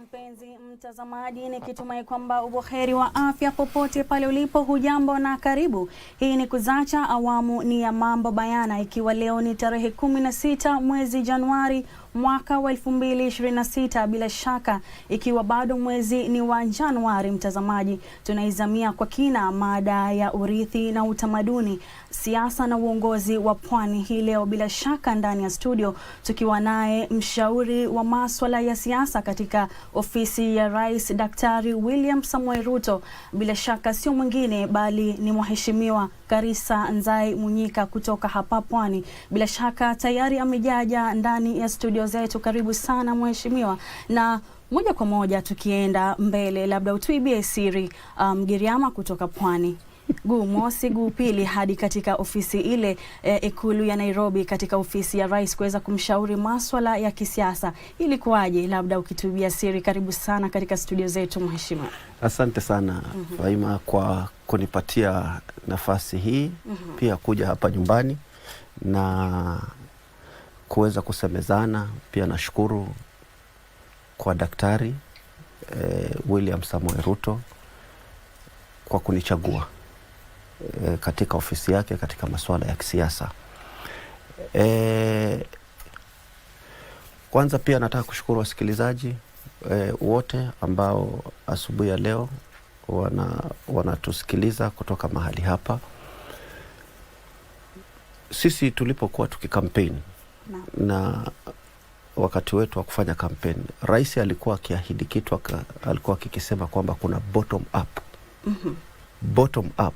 Mpenzi mtazamaji, nikitumai kwamba ubuheri wa afya popote pale ulipo. Hujambo na karibu. Hii ni Kuzacha, awamu ni ya mambo bayana, ikiwa leo ni tarehe 16 mwezi Januari mwaka wa 2026. Bila shaka ikiwa bado mwezi ni wa Januari, mtazamaji, tunaizamia kwa kina mada ya urithi na utamaduni, siasa na uongozi wa pwani hii leo. Bila shaka ndani ya studio tukiwa naye mshauri wa masuala ya siasa katika ofisi ya Rais, Daktari William Samoei Ruto. Bila shaka sio mwingine bali ni Mheshimiwa Karisa Nzai Munyika kutoka hapa pwani. Bila shaka tayari amejaja ndani ya studio zetu. Karibu sana mheshimiwa, na moja kwa moja tukienda mbele, labda utuibie siri Giriama kutoka pwani, guu mosi guu pili hadi katika ofisi ile ikulu ya Nairobi, katika ofisi ya Rais, kuweza kumshauri masuala ya kisiasa. Ilikuwaje? Labda ukituibia siri. Karibu sana katika studio zetu mheshimiwa. Asante sana Faima kwa kunipatia nafasi hii pia kuja hapa nyumbani na kuweza kusemezana. Pia nashukuru kwa Daktari William Samoei Ruto kwa kunichagua katika ofisi yake katika masuala ya kisiasa. Kwanza pia nataka kushukuru wasikilizaji wote ambao asubuhi ya leo wanatusikiliza kutoka mahali hapa. Sisi tulipokuwa tukikampeni na wakati wetu wa kufanya kampeni, Rais alikuwa akiahidi kitu, alikuwa akisema kwamba kuna bottom up. Bottom up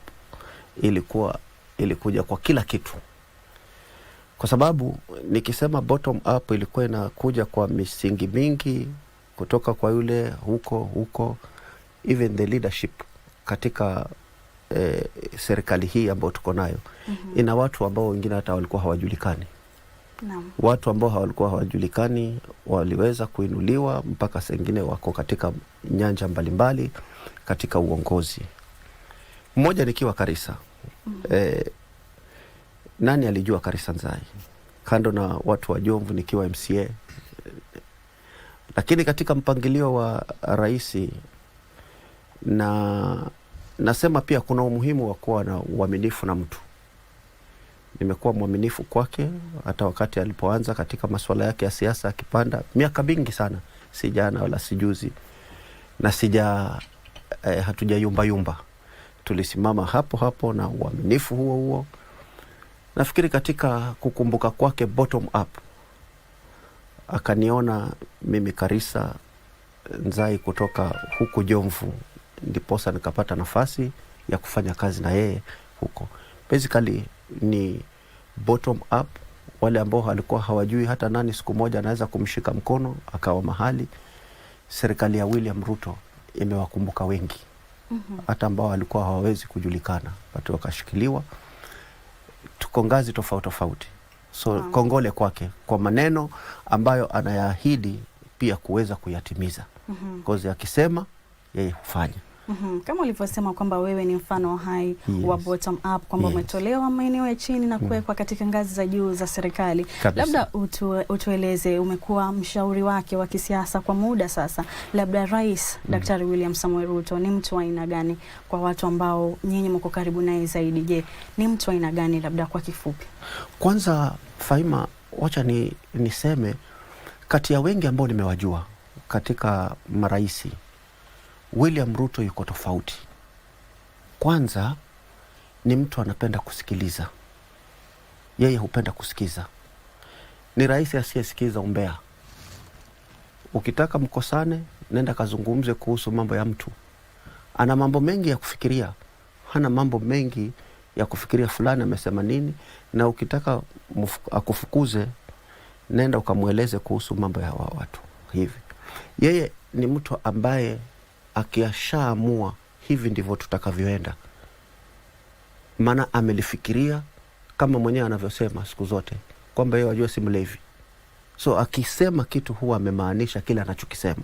ilikuja kwa kila kitu, kwa sababu nikisema bottom up ilikuwa inakuja kwa misingi mingi, kutoka kwa yule huko even the leadership katika serikali hii ambayo tuko nayo. Ina watu ambao wengine hata walikuwa hawajulikani. Watu ambao walikuwa hawajulikani waliweza kuinuliwa mpaka sengine wako katika nyanja mbalimbali katika uongozi. Mmoja nikiwa Karisa. Nani alijua Karisa Nzai? Kando na watu wa Jomvu nikiwa MCA. Lakini katika mpangilio wa Rais, na nasema pia kuna umuhimu wa kuwa na uaminifu na mtu. Nimekuwa mwaminifu kwake hata wakati alipoanza katika masuala yake ya siasa, akipanda miaka mingi sana, si jana wala sijuzi, na hatuja yumba. Tulisimama hapo na uaminifu huo. Nafikiri katika kukumbuka kwake bottom up, akaniona mimi Karisa Nzai kutoka huku Jomvu, ndiposa nikapata nafasi ya kufanya kazi na yeye huko. Basically ni bottom up. Wale ambao walikuwa hawajui hata nani siku moja anaweza kumshika mkono akawa mahali, serikali ya William Ruto imewakumbuka wengi. Hata ambao walikuwa hawawezi kujulikana, watu wakashikiliwa. Tuko ngazi tofauti. So kongole kwake kwa maneno ambayo anayaahidi pia kuweza kuyatimiza. Kozi akisema yeye hufanya. Kama ulivyosema kwamba wewe ni mfano hai wa bottom up, kwamba umetolewa maeneo ya chini na kuwekwa katika ngazi za juu za serikali. Labda utueleze, umekuwa mshauri wake wa kisiasa kwa muda sasa. Labda Rais Daktari William Samoei Ruto ni mtu wa aina gani kwa watu ambao nyinyi mko karibu naye zaidi? Je, ni mtu wa aina gani labda kwa kifupi? Kwanza Faima, wacha niseme kati ya wengi ambao nimewajua katika maraisi, William Ruto yuko tofauti. Kwanza ni mtu anapenda kusikiliza. Yeye hupenda kusikiza. Ni rais asiyesikiza umbea. Ukitaka mkosane, nenda kazungumze kuhusu mambo ya mtu. Ana mambo mengi ya kufikiria. Hana mambo mengi ya kufikiria fulani amesema nini, na ukitaka akufukuze, nenda ukamweleze kuhusu mambo ya watu. Hivi yeye ni mtu ambaye akiashaamua hivi ndivyo tutakavyoenda, maana amelifikiria, kama mwenyewe anavyosema siku zote kwamba yeye wajua si mlevi. So akisema kitu huwa amemaanisha kile anachokisema.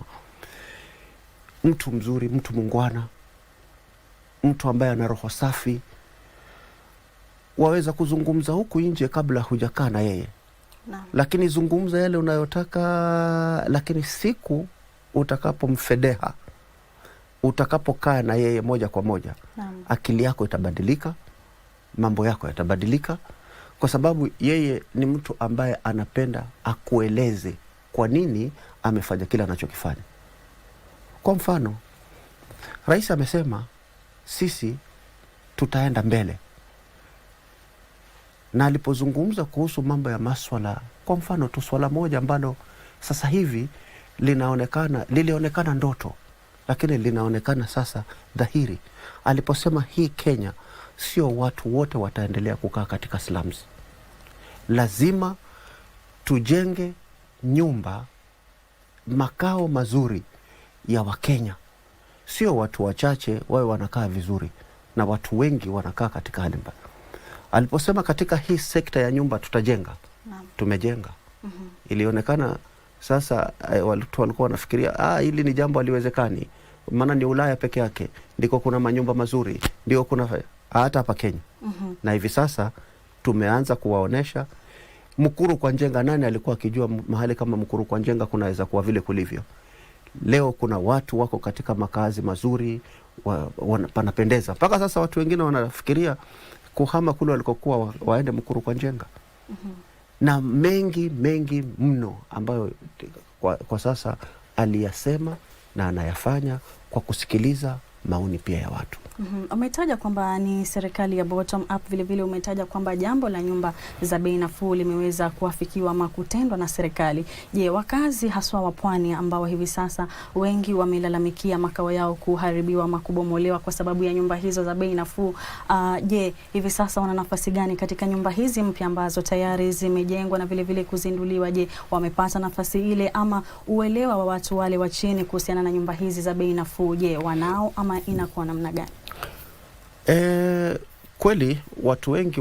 Mtu mzuri, mtu mungwana, mtu ambaye ana roho safi. Waweza kuzungumza huku nje kabla hujakaa na yeye. Lakini zungumza yale unayotaka, lakini siku utakapomfedeha, utakapokaa na yeye moja kwa moja, akili yako itabadilika, mambo yako yatabadilika, kwa sababu yeye ni mtu ambaye anapenda akueleze kwa nini amefanya kile anachokifanya. Kwa mfano, rais amesema sisi tutaenda mbele, na alipozungumza kuhusu mambo ya maswala, kwa mfano tu swala moja ambalo sasa hivi lilionekana ndoto, lakini linaonekana sasa dhahiri, aliposema hii Kenya sio watu wote wataendelea kukaa katika slums. Lazima tujenge nyumba, makao mazuri ya Wakenya. Sio watu wachache wawe wanakaa vizuri na watu wengi wanakaa katika hali mbaya. Aliposema katika hii sekta ya nyumba tutajenga, tumejenga. Ilionekana sasa watu walikuwa wanafikiria hili ni jambo haliwezekani, maana ni Ulaya peke yake ndiko kuna manyumba mazuri, ndio kuna hata hapa Kenya. Na hivi sasa tumeanza kuwaonesha. Mukuru kwa Njenga, nani alikuwa akijua mahali kama Mukuru kwa Njenga kunaweza kuwa vile kulivyo? Leo kuna watu wako katika makazi mazuri, panapendeza. Mpaka sasa watu wengine wanafikiria kuhama kule walikokuwa waende Mukuru kwa Njenga. Na mengi mno ambayo kwa sasa aliyasema na anayafanya kwa kusikiliza maoni pia ya watu. Umetaja kwamba ni serikali ya bottom up, vile vile umetaja kwamba jambo la nyumba za bei nafuu limeweza kuafikiwa ama kutendwa na serikali. Je, wakazi haswa wa pwani ambao hivi sasa wengi wamelalamikia makao yao kuharibiwa ama kubomolewa kwa sababu ya nyumba hizo za bei nafuu, je, hivi sasa wana nafasi gani katika nyumba hizi mpya ambazo tayari zimejengwa na vile vile kuzinduliwa? Je, wamepata nafasi ile ama uelewa wa watu wale wa chini kuhusiana na nyumba hizi za bei nafuu, je, wanao ama inakuwa namna gani? Kweli watu wengi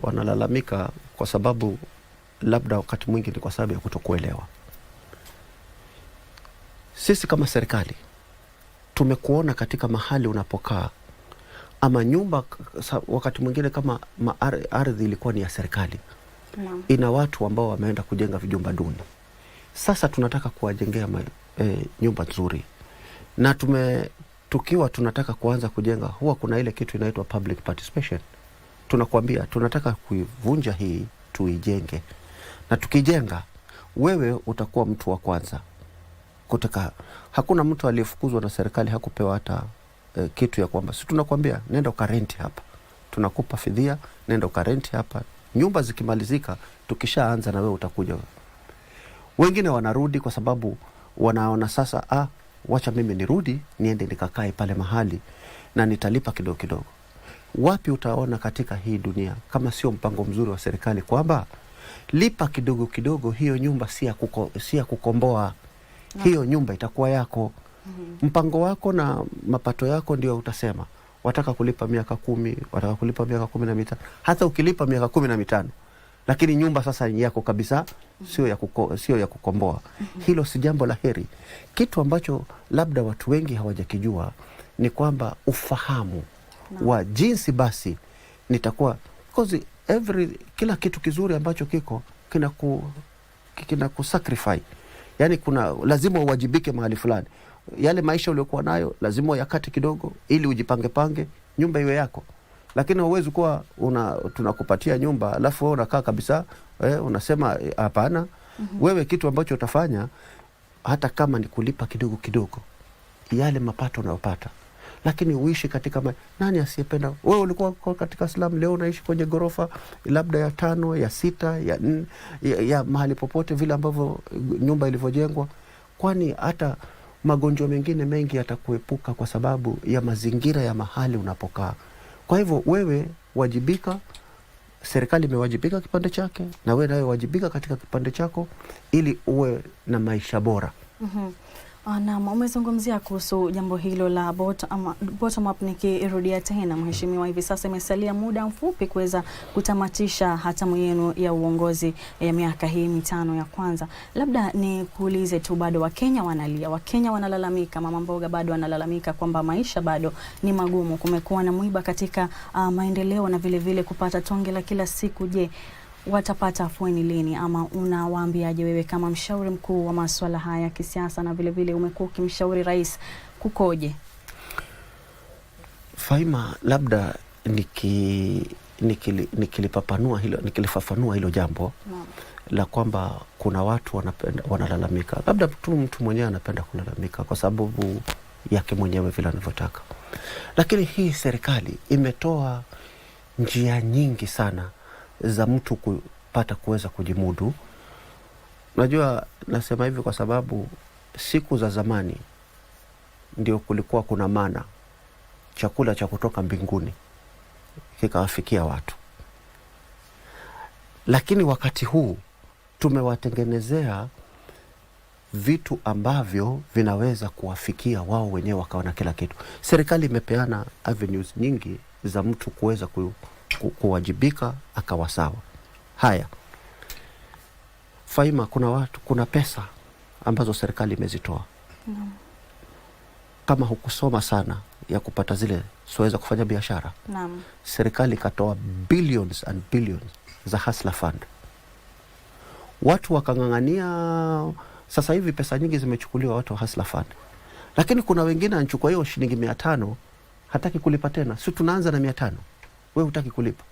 wanalalamika kwa sababu labda wakati mwingi ni kwa sababu ya kutokuelewa. Sisi kama serikali tumekuona katika mahali unapokaa ama nyumba, wakati mwingine kama ardhi ilikuwa ni ya serikali, ina watu ambao wameenda kujenga vijumba duni. Sasa tunataka kuwajengea nyumba nzuri, na tukiwa tunataka kuanza kujenga, huwa kuna ile kitu inaitwa public participation. Tunakuambia tunataka kuivunja hii, tuijenge, na tukijenga wewe utakuwa mtu wa kwanza kutaka. Hakuna mtu aliyefukuzwa na serikali hakupewa hata kitu ya kwamba si tunakuambia nenda ukarenti hapa, tunakupa fidhia, nenda ukarenti hapa. Nyumba zikimalizika tukishaanza na wewe utakuja. Wengine wanarudi kwa sababu wanaona sasa wacha mimi nirudi niende nikakae pale mahali na nitalipa kidogo kidogo. Wapi utaona katika hii dunia kama sio mpango mzuri wa serikali kwamba lipa kidogo kidogo, hiyo nyumba si ya kukomboa. Hiyo nyumba itakuwa yako. Mpango wako na mapato yako ndio utasema wataka kulipa miaka 10, wataka kulipa miaka 15. Hata ukilipa miaka 15, lakini nyumba sasa ni yako kabisa, sio ya kukomboa. Hilo si jambo la heri. Kitu ambacho labda watu wengi hawajakijua ni kwamba ufahamu wa jinsi basi nitakuwa, because kila kitu kizuri ambacho kiko kina kusacrifice. Yani kuna lazima uwajibike mahali fulani. Yale maisha uliokuwa nayo lazima yakate kidogo ili ujipange nyumba iwe yako. Lakini huwezi kuwa tunakupatia nyumba alafu wewe unakaa kabisa unasema hapana. Wewe kitu ambacho utafanya hata kama ni kulipa kidogo kidogo yale mapato unayopata, lakini uishi katika nani asiyependa? Wewe ulikuwa katika slum, leo unaishi kwenye gorofa labda ya 5, ya 6, ya 4, ya mahali popote vile ambavyo nyumba ilivyojengwa. Kwani hata magonjwa mengine mengi yatakuepuka kwa sababu ya mazingira ya mahali unapokaa. Kwa hivyo wewe wajibika, serikali imewajibika kipande chake, na wewe nawe wajibika katika kipande chako ili uwe na maisha bora. Naam, umezungumzia kuhusu jambo hilo la bottom up. Nikirudia tena, mheshimiwa, hivi sasa imesalia muda mfupi kuweza kutamatisha hatamu yenu ya uongozi ya miaka hii 5 ya kwanza. Labda ni kuulize tu, bado Wakenya wanalia, Wakenya wanalalamika, mama mboga bado wanalalamika kwamba maisha bado ni magumu, kumekuwa na mwiba katika maendeleo na vile vile kupata tonge la kila siku. Je, watapata afueni lini, ama unawaambiaje wewe kama mshauri mkuu wa masuala haya ya kisiasa, na vile vile umekuwa ukimshauri rais, kukoje? Faima, labda nikilifafanua hilo jambo la kwamba kuna watu wanalalamika, labda mtu mwenyewe anapenda kulalamika kwa sababu yake mwenyewe vile anavyotaka, lakini hii serikali imetoa njia nyingi sana za mtu kuweza kujimudu. Najua nasema hivi kwa sababu siku za zamani ndio kulikuwa kuna mana, chakula cha kutoka mbinguni kikawafikia watu, lakini wakati huu tumewatengenezea vitu ambavyo vinaweza kuwafikia wao wenyewe wakawa na kila kitu. Serikali imepeana avenues nyingi za mtu kuweza kuwajibika akawa sawa. Haya, Faima, kuna pesa ambazo serikali imezitoa. Kama hukusoma sana ya kupata zile siweza kufanya biashara. Serikali ikatoa billions and billions za Hustler Fund. Watu wakang'ang'ania. Sasa hivi pesa nyingi zimechukuliwa watu wa Hustler Fund, lakini kuna wengine anachukua hiyo shilingi 500 hataki kulipa tena. Si tunaanza na 500, wewe hutaki kulipa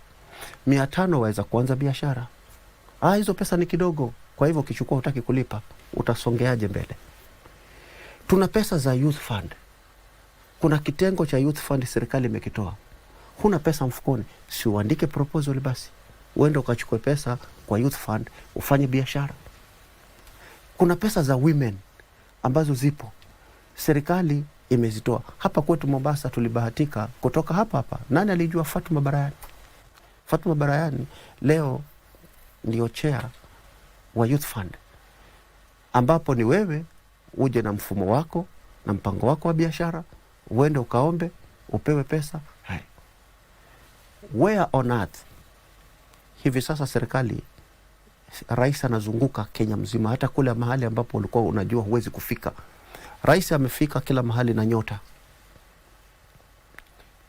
500, waweza kuanza biashara. Hizo pesa ni kidogo, kwa hivyo ukichukua hutaki kulipa, utasongeaje mbele? Tuna pesa za Youth Fund. Kuna kitengo cha Youth Fund serikali imekitoa. Huna pesa mfukoni, si uandike proposal basi, uende ukachukue pesa kwa Youth Fund ufanye biashara. Kuna pesa za women ambazo zipo, serikali imezitoa. Hapa kwetu Mombasa tulibahatika kutoka hapa. Nani alijua Fatuma Barayani? Fatuma Barayani leo ndio chair wa Youth Fund, ambapo ni wewe uje na mfumo wako na mpango wako wa biashara, uende ukaombe upewe pesa. Hai, where on earth hivi sasa serikali, rais anazunguka Kenya mzima, hata kule mahali ambapo ulikuwa unajua huwezi kufika, rais amefika kila mahali na nyota.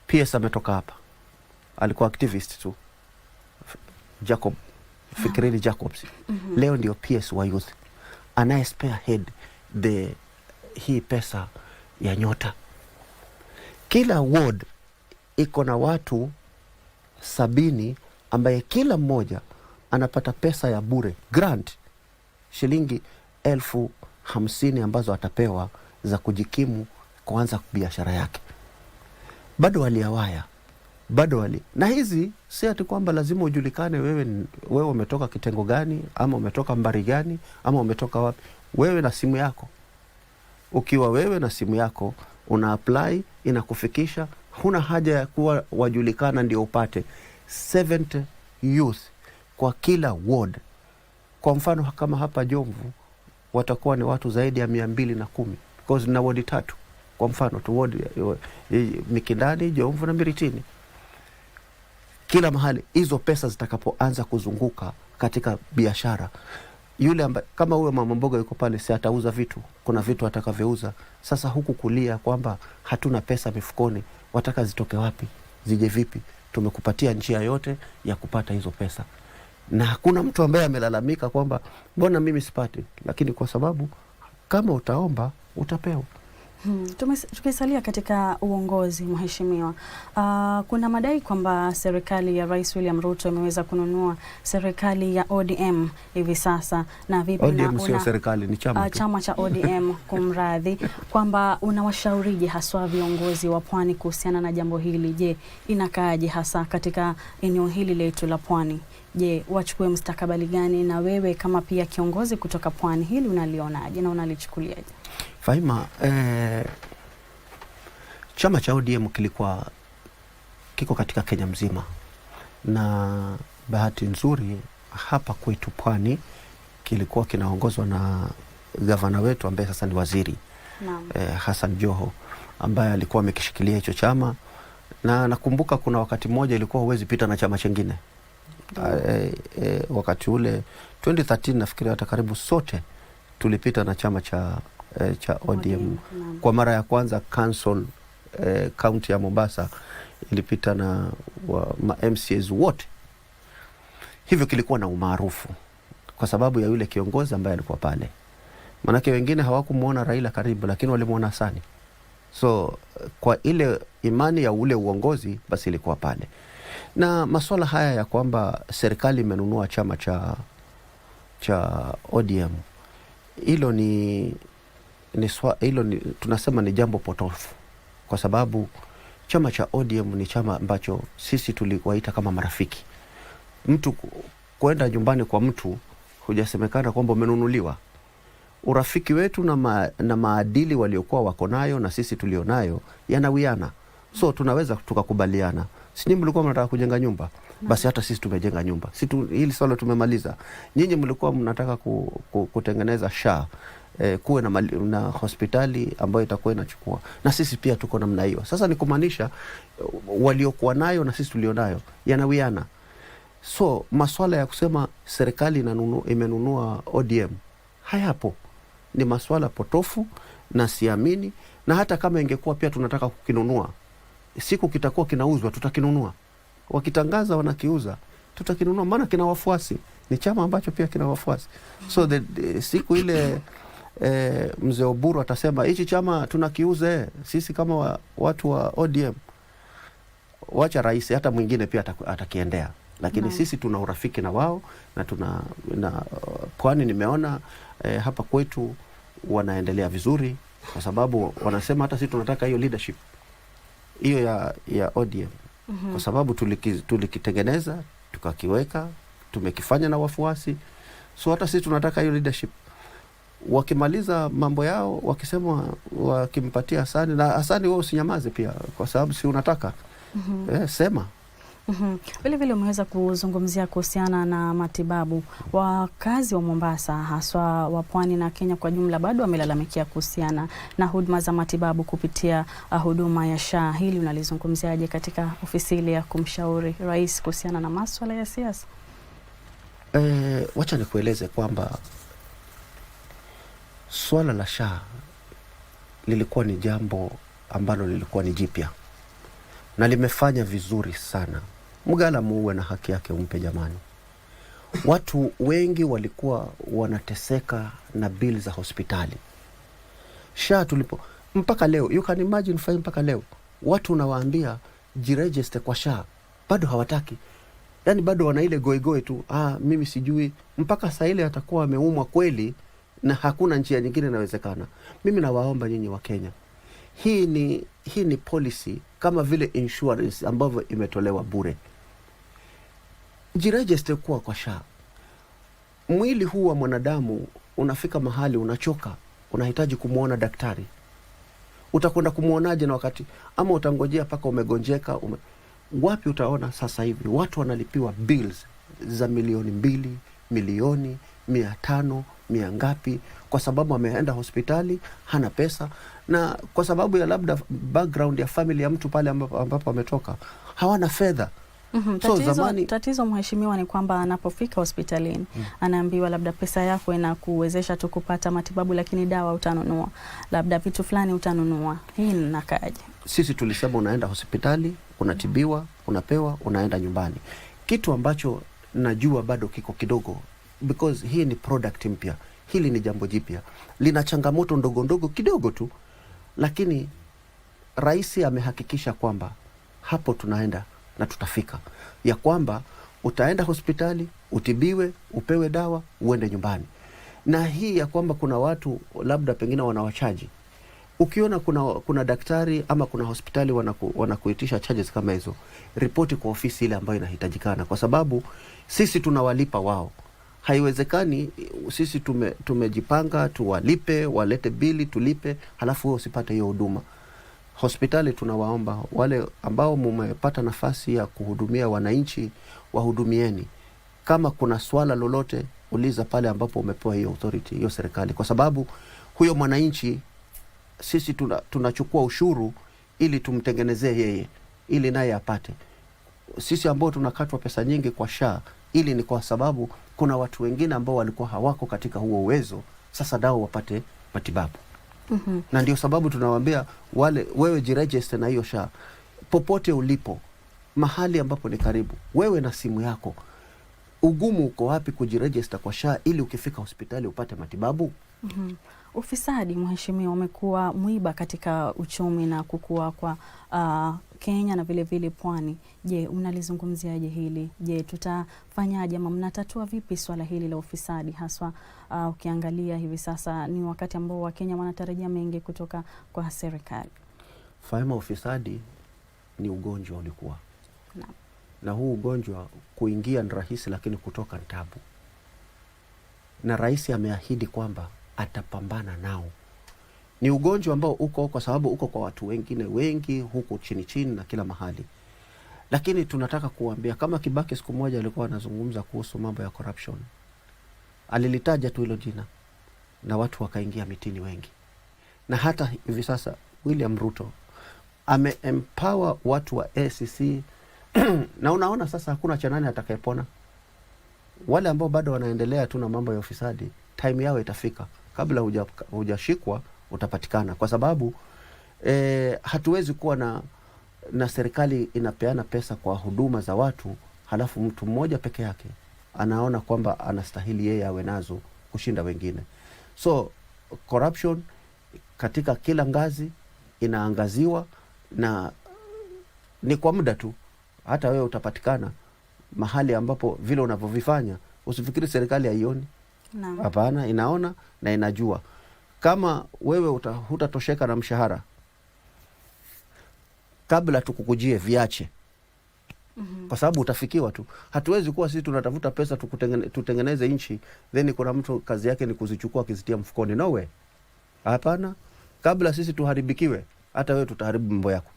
PS ametoka hapa, alikuwa activist tu, Jacob Fikirini Jacobs. Leo ndio PS wa youth, anaye spearhead hii pesa ya nyota. Kila ward iko na watu 70 ambaye kila mmoja anapata pesa ya bure, grant shilingi 50,000 ambazo atapewa za kujikimu kuanza biashara yake. Bado waliawaya, na hizi si ati kwamba lazima ujulikane wewe umetoka kitengo gani, ama umetoka mbari gani, ama umetoka wapi. Wewe na simu yako, ukiwa wewe na simu yako una apply, inakufikisha. Huna haja ya kuwa wajulikana ndio upate. 70 youth kwa kila ward. Kwa mfano kama hapa Jomvu watakuwa ni watu zaidi ya 210, because na ward 3. Kwa mfano tu ward Mikindani, Jomvu na Miritini. Kila mahali hizo pesa zitakapoanza kuzunguka katika biashara, yule kama huyo mama mboga yuko pale, si atauza vitu, kuna vitu atakavyouza. Sasa huku kulia kwamba hatuna pesa mifukoni, wataka zitoke wapi, zije vipi? Tumekupatia njia yote ya kupata hizo pesa, na hakuna mtu ambaye amelalamika kwamba mbona mimi sipati, lakini kwa sababu kama utaomba utapewa. Tukisalia katika uongozi, mheshimiwa, kuna madai kwamba serikali ya Rais William Ruto imeweza kununua serikali ya ODM hivi sasa. Na vipi ODM sio serikali, ni chama chama cha ODM kumradhi, kwamba unawashaurije haswa viongozi wa Pwani kuhusiana na jambo hili? Je, inakaaje hasa katika eneo hili letu la Pwani? Je, wachukue mustakabali gani? Na wewe kama pia kiongozi kutoka Pwani, hili unalionaje na unalichukuliaje? Faima, chama cha ODM kiko katika Kenya mzima, na bahati nzuri hapa kwetu Pwani kilikuwa kinaongozwa na gavana wetu ambaye sasa ni waziri, Hassan Joho, ambaye alikuwa amekishikilia hicho chama. Na nakumbuka kuna wakati mmoja ilikuwa huwezi pita na chama chingine. Wakati ule 2013 nafikiri hata karibu sote tulipita na chama cha ODM. Kwa mara ya kwanza county ya Mombasa ilipita na ma MCAs wote. hivyo kilikuwa na umaarufu kwa sababu ya yule kiongozi ambaye alikuwa pale. Manake wengine hawakumuona Raila karibu, lakini walimuona Hasani. So kwa ile imani ya ule uongozi basi ilikuwa pale. Na masuala haya ya kwamba serikali imenunua chama cha ODM, hilo ni tunasema ni jambo potofu, kwa sababu chama cha ODM ni chama ambacho sisi tuliwaita kama marafiki. Mtu kwenda nyumbani kwa mtu hujasemekana kwamba umenunuliwa. Urafiki wetu na maadili waliokuwa wako nayo na sisi tulionayo yanawiana. So tunaweza tukakubaliana. Si nyinyi mlikuwa mnataka kujenga nyumba, basi hata sisi tumejenga nyumba. Hili swala tumemaliza. Nyinyi mlikuwa mnataka kutengeneza SHA, kuwe na hospitali ambayo itakuwa inachukua, na sisi pia tuko namna hiyo. Sasa ni kumaanisha waliokuwa nayo na sisi tulionayo yanawiana. So maswala ya kusema serikali imenunua ODM hayapo. Ni maswala potofu na siamini, na hata kama ingekuwa pia tunataka kukinunua, siku kitakuwa kinauzwa tutakinunua. Wakitangaza wanakiuza, tutakinunua, maana kina wafuasi. Ni chama ambacho pia kina wafuasi. So siku ile mzee Oburu atasema hichi chama tunakiuza, sisi kama watu wa ODM, wacha rais hata mwingine pia atakiendea. Lakini sisi tuna urafiki na wao, na kwani nimeona hapa kwetu wanaendelea vizuri, kwa sababu wanasema hata sisi tunataka hiyo leadership hiyo ya ODM. Kwa sababu tulikitengeneza, tukakiweka, tumekifanya na wafuasi. So hata sisi tunataka hiyo leadership. Wakimaliza mambo yao, wakisema wakimpatia Hasani, na Hasani wewe usinyamaze pia, kwa sababu si unataka sema. Vile vile umeweza kuzungumzia kuhusiana na matibabu. Wakazi wa Mombasa, haswa wa Pwani na Kenya kwa jumla, bado wamelalamikia kuhusiana na huduma za matibabu kupitia huduma ya SHA. Hili unalizungumziaje katika ofisi ile ya kumshauri rais kuhusiana na masuala ya siasa? Wacha nikueleze kwamba swala la SHA lilikuwa ni jambo ambalo lilikuwa ni jipya na limefanya vizuri sana. Mgala muue na haki yake umpe jamani. Watu wengi walikuwa wanateseka na bili za hospitali. SHA mpaka leo, you can imagine, mpaka leo watu unawaambia jiregister kwa SHA, bado hawataki. Yani bado wana ile goigoe tu, mimi sijui, mpaka saa ile atakuwa ameumwa kweli na hakuna njia nyingine inawezekana. Mimi nawaomba nyinyi wa Kenya, hii ni policy kama vile insurance ambavyo imetolewa bure. Jiregister kuwa kwa SHA. Mwili huu wa mwanadamu unafika mahali unachoka, unahitaji kumuona daktari. Utakwenda kumuonaje na wakati, ama utangojea paka umegonjeka? Wapi utaona sasa hivi watu wanalipiwa bills za milioni 2, milioni 500, mia ngapi, kwa sababu ameenda hospitali hana pesa, na kwa sababu ya labda background ya family ya mtu pale ambapo ametoka hawana fedha. Tatizo mheshimiwa ni kwamba anapofika hospitalini anaambiwa labda pesa yako inakuwezesha tu kupata matibabu, lakini dawa utanunua, labda vitu fulani utanunua. Hii inakaje? Sisi tulisema unaenda hospitali, unatibiwa, unapewa, unaenda nyumbani. Kitu ambacho najua bado kiko kidogo, because hii ni product mpya. Hili ni jambo jipya. Lina changamoto ndogo ndogo kidogo tu, lakini rais amehakikisha kwamba hapo tunaenda na tutafika. Ya kwamba utaenda hospitali, utibiwe, upewe dawa, uende nyumbani. Na hii ya kwamba kuna watu labda pengine wanawachaji. Ukiona kuna daktari ama kuna hospitali wanakuitisha charges kama hizo, ripoti kwa ofisi ile ambayo inahitajikana, kwa sababu sisi tunawalipa wao. Haiwezekani sisi tumejipanga tuwalipe, walete bili tulipe, halafu wewe usipate hiyo huduma. Hospitali tunawaomba wale ambao mmepata nafasi ya kuhudumia wananchi, wahudumieni. Kama kuna swala lolote, uliza pale ambapo umepewa hiyo authority, hiyo serikali, kwa sababu huyo mwananchi sisi tunachukua ushuru ili tumtengenezee yeye, ili naye apate. Sisi ambao tunakatwa pesa nyingi kwa SHA, ili ni kwa sababu kuna watu wengine ambao walikuwa hawako katika huo uwezo, sasa dao wapate matibabu. Na ndio sababu tunawaambia wewe jiregister na hiyo SHA popote ulipo, mahali ambapo ni karibu. Wewe na simu yako Ugumu uko wapi kujiregister kwa SHA ili ukifika hospitali upate matibabu? Ufisadi, mheshimiwa, umekuwa mwiba katika uchumi na kukua kwa Kenya na vile vile pwani. Je, unalizungumziaje hili? Je, tutafanyaje ama mnatatua vipi swala hili la ufisadi, haswa ukiangalia hivi sasa ni wakati ambao Wakenya wanatarajia mengi kutoka kwa serikali? Fahamu ufisadi ni ugonjwa ulikuwa. Naam. Na huu ugonjwa kuingia ni rahisi, lakini kutoka ni tabu. Na rais ameahidi kwamba atapambana nao. Ni ugonjwa ambao uko kwa sababu uko kwa watu wengine wengi huku chini chini na kila mahali. Lakini tunataka kuambia, kama Kibaki siku moja alikuwa anazungumza kuhusu mambo ya corruption, alilitaja tu hilo jina na watu wakaingia mitini wengi. Na hata hivi sasa William Ruto ame-empower watu wa ACC na unaona sasa hakuna cha nani atakayepona. Wale ambao bado wanaendelea tu na mambo ya ufisadi, time yao itafika. Kabla hujashikwa utapatikana, kwa sababu hatuwezi kuwa na serikali inapeana pesa kwa huduma za watu, halafu mtu mmoja peke yake anaona kwamba anastahili yeye awe nazo kushinda wengine. So corruption katika kila ngazi inaangaziwa, na ni kwa muda tu. Hata wewe utapatikana mahali ambapo vile unavyovifanya, usifikiri serikali haioni. Hapana, inaona na inajua. Kama wewe hutatosheka na mshahara, kabla tukukujie viache. Kwa sababu utafikiwa tu. Hatuwezi kuwa sisi tunatafuta pesa tutengeneze nchi, then kuna mtu kazi yake ni kuzichukua akizitia mfukoni. No way. Hapana. Kabla sisi tuharibikiwe, hata wewe tutaharibu mambo yako.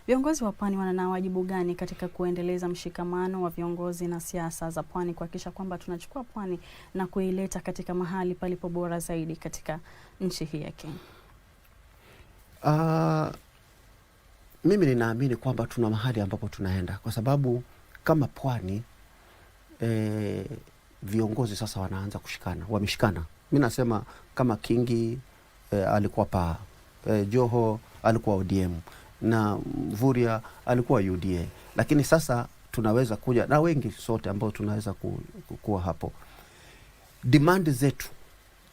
Viongozi wa pwani wana wajibu gani katika kuendeleza mshikamano wa viongozi na siasa za pwani, kuhakikisha kwamba tunachukua pwani na kuileta katika mahali palipo bora zaidi katika nchi hii ya Kenya? Mimi ninaamini kwamba tuna mahali ambapo tunaenda, kwa sababu kama pwani viongozi sasa wanaanza kushikana, wameshikana. Mimi nasema kama Kingi alikuwa PAA, Joho alikuwa ODM na Mvurya alikuwa UDA, lakini sasa tunaweza kuja na wengi sote ambao tunaweza kuwa hapo. Demand zetu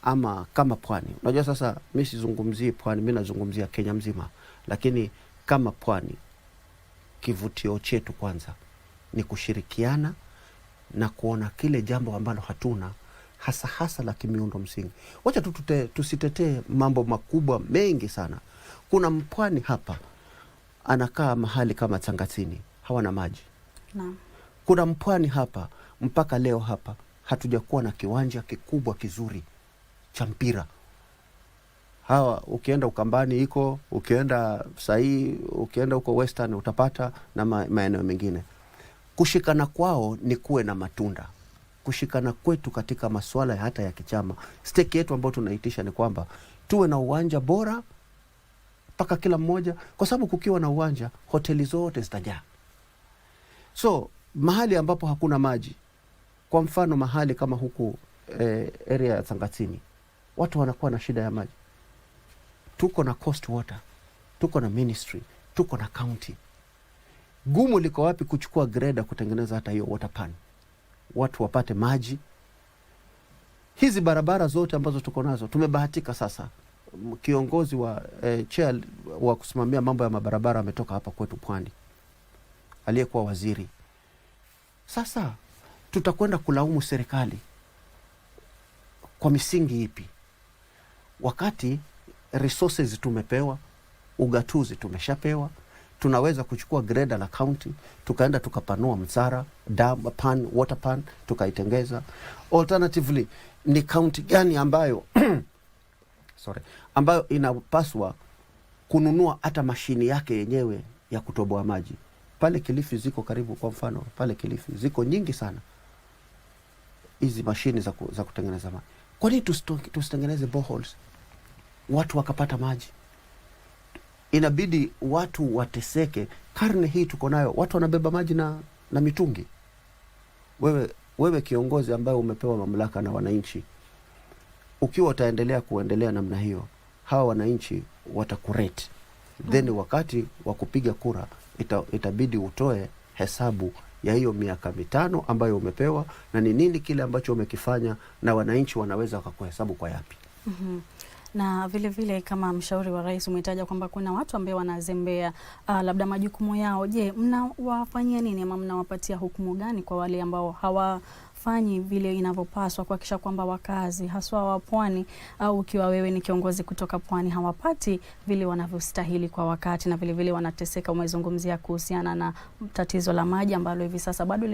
ama kama pwani, unajua sasa mimi sizungumzii pwani, mimi nazungumzia Kenya mzima, lakini kama pwani kivutio chetu kwanza ni kushirikiana na kuona kile jambo ambalo hatuna, hasa la kimiundo msingi. Wacha tusitetee mambo makubwa mengi sana. Kuna mpwani hapa anakaa mahali kama Changatini, hawana maji. Naam. Kuna mpwani hapa mpaka leo hapa hatujakuwa na kiwanja kikubwa kizuri cha mpira. Hawa ukienda Ukambani iko, ukienda Sai, ukienda huko Western utapata, na maeneo mengine. Kushikana kwao ni kuwe na matunda. Kushikana kwetu katika masuala hata ya kichama, stake yetu ambayo tunaitisha ni kwamba tuwe na uwanja bora mpaka kila mmoja, kwa sababu kukiwa na uwanja hoteli zote zitajaa. So mahali ambapo hakuna maji, kwa mfano mahali kama huku area ya Changatini, watu wanakuwa na shida ya maji. Tuko na Coast Water, tuko na ministry, tuko na county. Gumu liko wapi kuchukua greda kutengeneza hata hiyo water pan, watu wapate maji. Hizi barabara zote ambazo tuko nazo, tumebahatika sasa kiongozi wa chair wa kusimamia mambo ya mabarabara ametoka hapa kwetu pwani, aliyekuwa waziri. Sasa tutakwenda kulaumu serikali kwa misingi ipi, wakati resources tumepewa, ugatuzi tumeshapewa? Tunaweza kuchukua greda la county, tukaenda tukapanua Msara water pan, tukaitengeza. Alternatively, ni county gani ambayo ambayo inapaswa kununua hata mashini yake yenyewe ya kutoboa maji? Pale Kilifi ziko karibu, kwa mfano pale Kilifi ziko nyingi sana hizi mashini za kutengeneza maji. Kwa nini tusitengeneze boreholes, watu wakapata maji? Inabidi watu wateseke. Karne hii tuko nayo, watu wanabeba maji na mitungi. Wewe kiongozi ambaye umepewa mamlaka na wananchi, ukiwa utaendelea kuendelea namna hiyo, hawa wananchi watakurate. Then wakati wa kupiga kura itabidi utoe hesabu ya hiyo miaka 5 ambayo umepewa, na ni nini kile ambacho umekifanya, na wananchi wanaweza wakakuhesabu kwa yapi. Na vile vile kama mshauri wa rais umetaja kwamba kuna watu ambao wanazembea labda majukumu yao. Je, mnawafanyia nini ama mnawapatia hukumu gani kwa wale ambao hawafanyi vile inavyopaswa kuhakikisha kwamba wakazi haswa wa pwani, au ukiwa wewe ni kiongozi kutoka pwani, hawapati vile wanavyostahili kwa wakati na vile vile wanateseka? Umezungumzia kuhusiana na tatizo la maji ambalo hivi sasa bado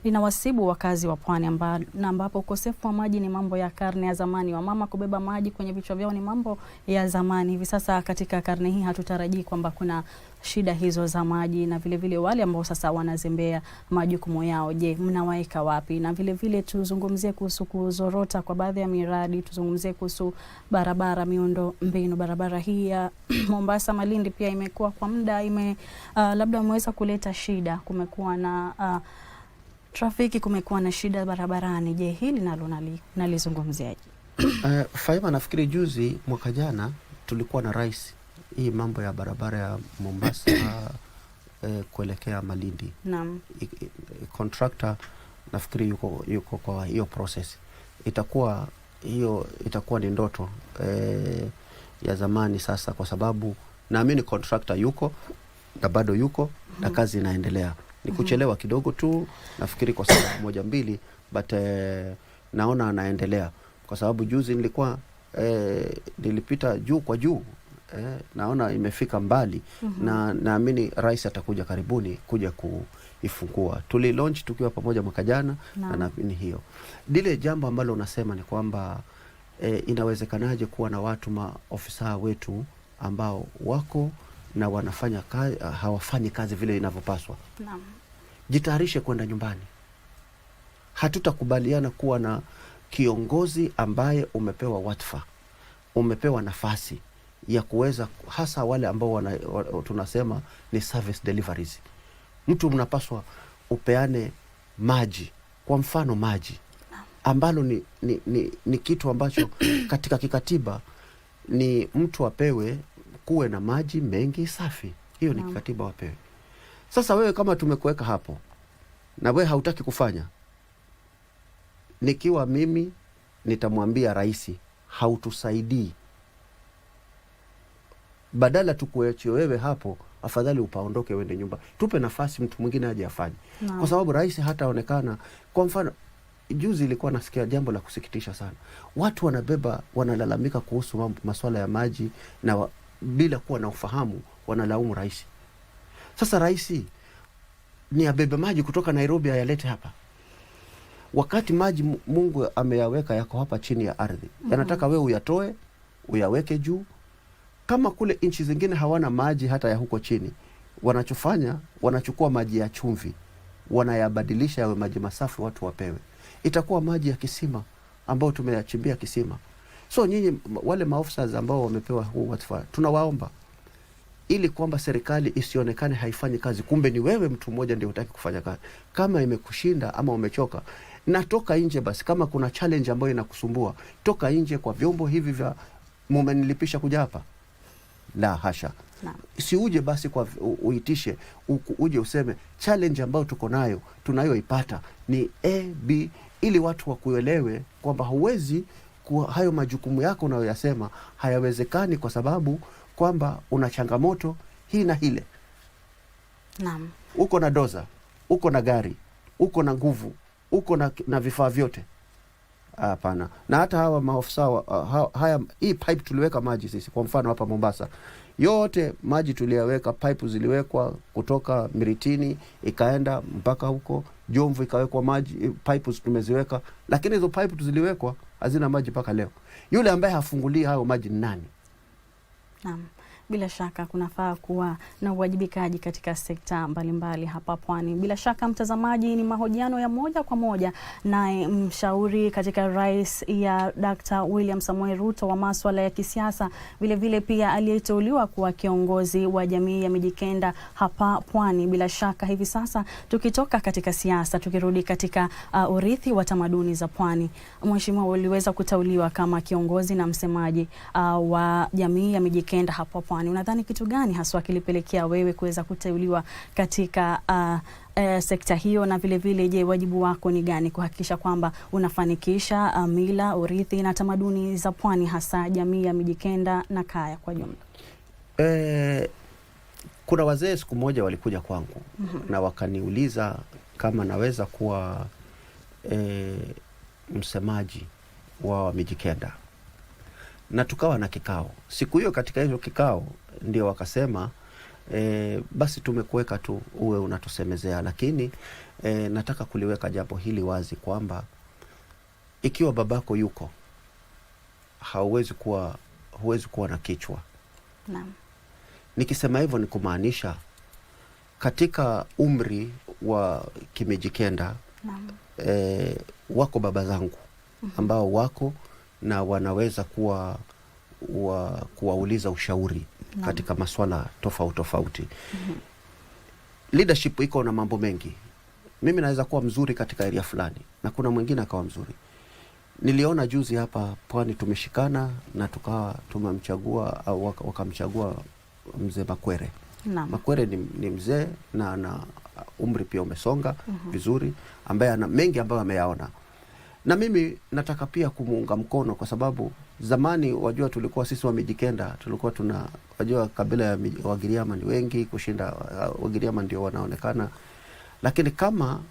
linawasibu wakazi wa pwani, ambapo ukosefu wa maji ni mambo ya karne ya zamani. Wamama kubeba maji kwenye vichwa vyao ni mambo ya zamani. Hivi sasa katika karne hii hatutarajii kwamba kuna shida hizo za maji, na vile vile wale ambao sasa wanazembea majukumu yao, je, mnawaeka wapi? Na vile vile tuzungumzie kuhusu kuzorota kwa baadhi ya miradi, tuzungumzie kuhusu barabara, miundo mbinu. Barabara hii ya Mombasa Malindi pia imekuwa kwa muda labda umeweza kuleta shida, kumekuwa na trafiki, kumekuwa na shida barabarani. Je, hili nalo nalizungumziaje? Faima, nafikiri juzi mwaka jana tulikuwa na rais hii mambo ya barabara ya Mombasa kuelekea Malindi. Naam. Contractor nafikiri yuko kwa hiyo process. Itakuwa ni ndoto ya zamani sasa, kwa sababu naamini contractor yuko na bado yuko na kazi inaendelea. Ni kuchelewa kidogo tu, nafikiri kwa sababu 1-2, but naona anaendelea, kwa sababu juzi nilipita juu kwa juu. Naona imefika mbali. Na naamini rais atakuja karibuni kuja kuifungua. Launch tukiwa pamoja mwaka jana, na naamini hiyo. Dile jambo ambalo unasema ni kwamba inawezekanaje kuwa na watu maofisa wetu ambao wako na wanafanya kazi, hawafanyi kazi vile inavyopaswa. Naam. Jitayarishe kwenda nyumbani. Hatutakubaliana kuwa na kiongozi ambaye umepewa wadhifa, umepewa nafasi ya kuweza, hasa wale ambao tunasema ni service deliveries. Mtu mnapaswa upeane maji, kwa mfano maji ambalo ni kitu ambacho katika kikatiba ni mtu apewe, kuwe na maji mengi safi. Hiyo ni kikatiba wapewe. Sasa wewe kama tumekuweka hapo na wewe hautaki kufanya, nikiwa mimi nitamwambia rais, hautusaidii. Badala tukuache wewe hapo, afadhali upaondoke uende nyumba. Tupe nafasi mtu mwingine aje afanye. Kwa sababu rais hataonekana. Kwa mfano juzi ilikuwa nasikia jambo la kusikitisha sana. Watu wanalalamika kuhusu masuala ya maji, na bila kuwa na ufahamu wanalaumu rais. Sasa rais ni abebe maji kutoka Nairobi ayalete hapa, wakati maji Mungu ameyaweka yako hapa chini ya ardhi. Yanataka wewe uyatoe uyaweke juu. Kama kule nchi zingine hawana maji hata ya huko chini, wanachofanya wanachukua maji ya chumvi, wanayabadilisha yawe maji masafi watu wapewe. Itakuwa maji ya kisima ambao tumeyachimbia kisima. So nyinyi wale maofisa ambao wamepewa huu wadhifa, tunawaomba ili kwamba serikali isionekane haifanyi kazi, kumbe ni wewe mtu mmoja ndio hutaki kufanya kazi. Kama imekushinda ama umechoka, natoka nje basi. Kama kuna challenge ambayo inakusumbua, toka nje kwa vyombo hivi vya mumenilipisha kuja hapa. La hasha. Si uje basi kwa uitishe, uje useme challenge ambayo tuko nayo, tunayoipata ni A-B, ili watu wakuelewe kwamba huwezi hayo majukumu yako unayoyasema hayawezekani, kwa sababu kwamba una changamoto hii na hile. Naam. Uko na doza, uko na gari, uko na nguvu, uko na vifaa vyote. Hapana. Na hata hawa maofisa hii pipe tuliweka maji sisi, kwa mfano hapa Mombasa, yote maji tuliyaweka, pipe ziliwekwa kutoka Miritini ikaenda mpaka huko Jomvu, ikawekwa maji, pipe tumeziweka, lakini hizo pipe ziliwekwa hazina maji mpaka leo. Yule ambaye hafungulii hayo maji ni nani? Naam. Bila shaka kunafaa kuwa na uwajibikaji katika sekta mbalimbali hapa pwani. Bila shaka mtazamaji, ni mahojiano ya moja kwa moja naye mshauri katika rais ya Dr. William Samoei Ruto wa masuala ya kisiasa, vile vile pia aliyeteuliwa kuwa kiongozi wa jamii ya Mijikenda hapa pwani. Bila shaka hivi sasa tukitoka katika siasa tukirudi katika urithi wa tamaduni za pwani, mheshimiwa uliweza kuteuliwa kama kiongozi na msemaji wa jamii ya Mijikenda hapa pwani. Pwani. Unadhani kitu gani haswa kilipelekea wewe kuweza kuteuliwa katika sekta hiyo, na vile vile je, wajibu wako ni gani kuhakikisha kwamba unafanikisha mila, urithi na tamaduni za Pwani, hasa jamii ya Mijikenda na Kaya kwa jumla? Kuna wazee siku moja walikuja kwangu na wakaniuliza kama naweza kuwa msemaji wa Mijikenda, na tukawa na kikao. Siku hiyo katika hiyo kikao ndio wakasema basi tumekuweka tu uwe unatusemezea, lakini nataka kuliweka jambo hili wazi kwamba ikiwa babako yuko, huwezi kuwa na kichwa. Naam. Nikisema hivyo ni kumaanisha katika umri wa Kimijikenda, wako baba zangu ambao wako na wanaweza kuwauliza ushauri katika maswala tofauti. Leadership iko na mambo mengi. Mimi naweza kuwa mzuri katika area fulani na kuna mwingine akawa mzuri. Niliona juzi hapa Pwani tumeshikana na tukawa tumemchagua au wakamchagua mzee Makwere. Makwere ni mzee na umri pia umesonga vizuri, ambaye ana mengi ambayo ameyaona. Na mimi nataka pia kumuunga mkono kwa sababu zamani wajua tulikuwa sisi wa Mijikenda tulikuwa wajua kabila ya Wagiriama ni wengi kushinda Wagiriama ndio wanaonekana, lakini kama